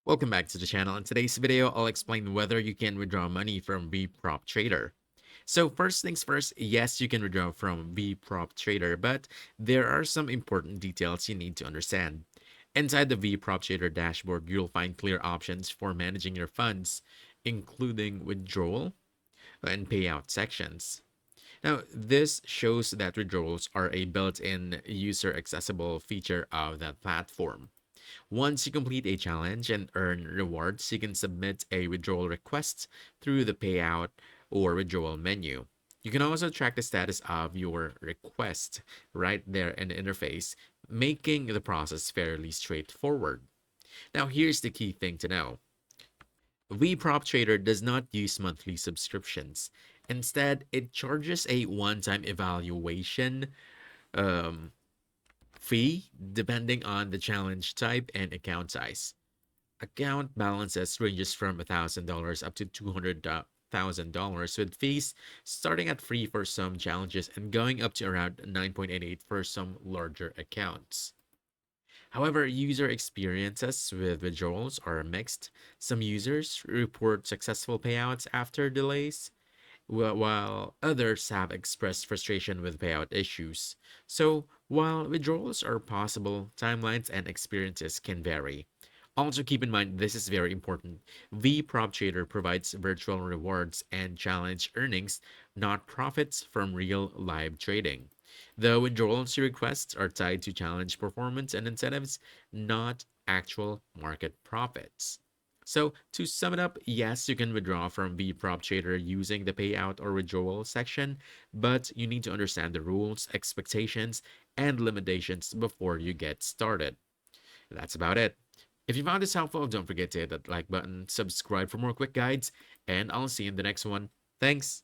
Welcome back to the channel. In today's video, I'll explain whether you can withdraw money from VProp Trader. So first things first, yes, you can withdraw from VProp Trader, but there are some important details you need to understand. Inside the VProp Trader dashboard, you'll find clear options for managing your funds, including withdrawal and payout sections. Now, this shows that withdrawals are a built-in user-accessible feature of that platform. Once you complete a challenge and earn rewards, you can submit a withdrawal request through the payout or withdrawal menu. You can also track the status of your request right there in the interface, making the process fairly straightforward. Now, here's the key thing to know. VProp Trader does not use monthly subscriptions. Instead, it charges a one-time evaluation um, fee depending on the challenge type and account size. Account balances ranges from $1,000 up to $200,000 with fees starting at free for some challenges and going up to around 9.88 for some larger accounts. However, user experiences with withdrawals are mixed. Some users report successful payouts after delays, while others have expressed frustration with payout issues. So, while withdrawals are possible, timelines and experiences can vary. Also, keep in mind this is very important. VProp Trader provides virtual rewards and challenge earnings, not profits from real live trading. The withdrawals requests are tied to challenge performance and incentives, not actual market profits. So to sum it up, yes, you can withdraw from VProp Trader using the payout or withdrawal section, but you need to understand the rules, expectations, and limitations before you get started. That's about it. If you found this helpful, don't forget to hit that like button, subscribe for more quick guides, and I'll see you in the next one. Thanks.